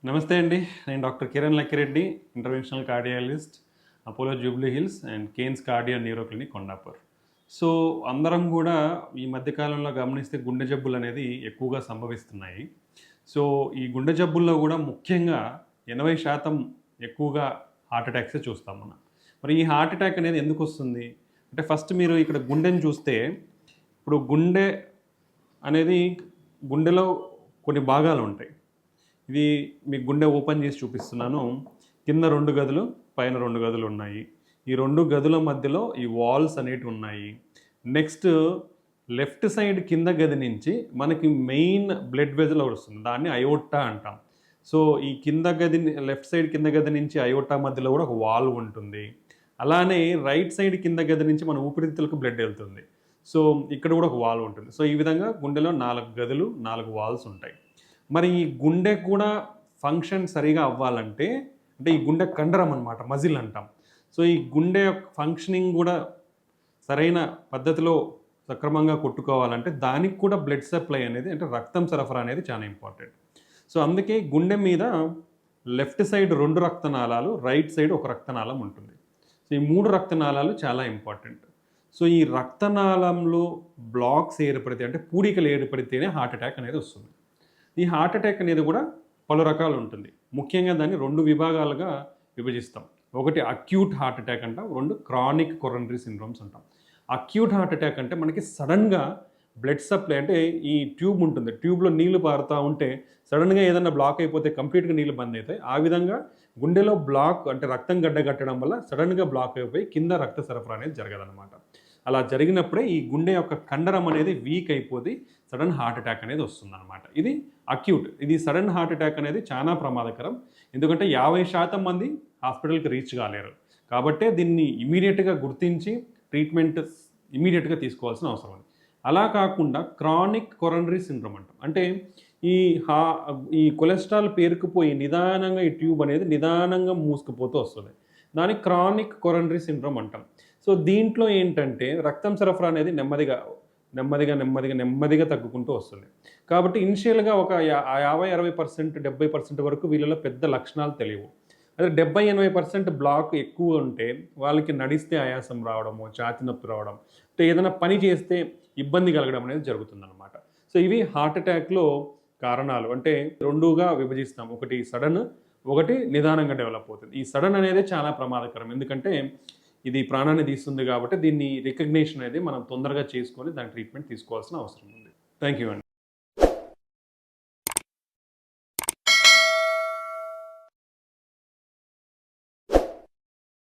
నమస్తే అండి. నేను doctor Kiran Lakkireddy, interventional cardiologist, Apollo Jubilee Hills and కేన్స్ cardio neuro clinic Kondapur. So, అందరం గూడా ఈ మధ్య కాలంలో గమనిస్తే గుండె జబ్బులనేది ఎక్కువగా సంభవిస్తున్నాయి. సో, ఈ గుండె జబ్బుల్లో గూడా ముఖ్యంగా 80% ఎక్కువగా హార్ట్ అటాక్సే చూస్తాం మనం. మరి ఈ హార్ట్ అటాక్ అనేది ఎందుకొస్తుంది? అంటే ఫస్ట్ మీరు ఇక్కడ గుండెని చూస్తే, ఇప్పుడు గుండె అనేది గుండెలో కొన్ని భాగాలుంటాయి. ఇది మీకు గుండె ఓపెన్ చేసి చూపిస్తున్నాను. కింద 2 గదులు, పైన 2 గదులు ఉన్నాయి. ఈ 2 గదుల మధ్యలో ఈ వాల్స్ అనేటివి ఉన్నాయి. నెక్స్ట్ లెఫ్ట్ సైడ్ కింద గది నుంచి మనకి మెయిన్ బ్లడ్ వెజల్ ఒకటి వస్తుంది. దాన్ని అయోటా అంటాం. సో, ఈ కింద గది లెఫ్ట్ సైడ్ కింద గది నుంచి అయోటా మధ్యలో కూడా ఒక వాల్వ్ ఉంటుంది. అలానే రైట్ సైడ్ కింద గది నుంచి మన ఊపిరితిత్తులకు బ్లడ్ వెళ్తుంది. సో, ఇక్కడ కూడా ఒక వాల్వ్ ఉంటుంది. సో, ఈ విధంగా గుండెలో 4 గదులు, 4 వాల్స్ ఉంటాయి. మరి ఈ గుండె కూడా ఫంక్షన్ సరిగా అవ్వాలంటే, అంటే ఈ గుండె కండరం అనమాట, మజిల్ అంటాం. సో, ఈ గుండె యొక్క ఫంక్షనింగ్ కూడా సరైన పద్ధతిలో సక్రమంగా కొట్టుకోవాలంటే దానికి కూడా బ్లడ్ సప్లై అనేది, అంటే రక్తం సరఫరా అనేది చాలా ఇంపార్టెంట్. సో, అందుకే గుండె మీద లెఫ్ట్ సైడ్ 2 రక్తనాళాలు, రైట్ సైడ్ ఒక రక్తనాళం ఉంటుంది. సో, ఈ 3 రక్తనాళాలు చాలా ఇంపార్టెంట్. సో, ఈ రక్తనాళంలో బ్లాక్స్ ఏర్పడితే, అంటే పూడికలు ఏర్పడితేనే హార్ట్ అటాక్ అనేది వస్తుంది. ఈ హార్ట్ అటాక్ అనేది కూడా పలు రకాలు ఉంటుంది. ముఖ్యంగా దాన్ని 2 విభాగాలుగా విభజిస్తాం. ఒకటి అక్యూట్ హార్ట్ అటాక్ అంటాం, 2 క్రానిక్ కొరోనరీ సిండ్రోమ్స్ అంటాం. అక్యూట్ హార్ట్ అటాక్ అంటే మనకి సడన్గా బ్లడ్ సప్లై, అంటే ఈ ట్యూబ్ ఉంటుంది, ట్యూబ్లో నీళ్లు పారుతూ ఉంటే సడన్గా ఏదైనా బ్లాక్ అయిపోతే కంప్లీట్గా నీళ్ళు బంద్ అవుతాయి. ఆ విధంగా గుండెలో బ్లాక్, అంటే రక్తం గడ్డగట్టడం వల్ల సడన్గా బ్లాక్ అయిపోయి కింద రక్త సరఫరా అనేది జరగదనమాట. అలా జరిగినప్పుడే ఈ గుండె యొక్క కండరం అనేది వీక్ అయిపోయి సడన్ హార్ట్ అటాక్ అనేది వస్తుందన్నమాట. ఇది అక్యూట్. ఇది సడన్ హార్ట్ అటాక్ అనేది చాలా ప్రమాదకరం. ఎందుకంటే 50% మంది హాస్పిటల్కి రీచ్ కాలేరు. కాబట్టే దీన్ని ఇమీడియట్గా గుర్తించి ట్రీట్మెంట్ ఇమీడియట్గా తీసుకోవాల్సిన అవసరం ఉంది. అలా కాకుండా క్రానిక్ కొరోనరీ సిండ్రోమ్ అంటాం. అంటే ఈ ఈ కొలెస్ట్రాల్ పేరుకుపోయి నిదానంగా ఈ ట్యూబ్ అనేది నిదానంగా మూసుకుపోతూ వస్తుంది. దాన్ని క్రానిక్ కొరోనరీ సిండ్రోమ్ అంటాం. సో, దీంట్లో ఏంటంటే రక్తం సరఫరా అనేది నెమ్మదిగా తగ్గుకుంటూ వస్తుంది. కాబట్టి ఇనిషియల్గా ఒక 50-60%, 70% వరకు వీళ్ళలో పెద్ద లక్షణాలు తెలియవు. అదే 70-80% బ్లాక్ ఎక్కువ ఉంటే వాళ్ళకి నడిస్తే ఆయాసం రావడము, ఛాతీ నొప్పి రావడం, అంటే ఏదైనా పని చేస్తే ఇబ్బంది కలగడం అనేది జరుగుతుందన్నమాట. సో, ఇవి హార్ట్ అటాక్లో కారణాలు. అంటే 2గా విభజిస్తాం. ఒకటి సడన్, ఒకటి నిదానంగా డెవలప్ అవుతుంది. ఈ సడన్ అనేది చాలా ప్రమాదకరం. ఎందుకంటే ఇది ప్రాణాన్ని తీస్తుంది కాబట్టి దీన్ని రికగ్నిషన్ అనేది మనం తొందరగా చేసుకొని దాని ట్రీట్మెంట్ తీసుకోవాల్సిన అవసరం ఉంది. థ్యాంక్ యూ అండి.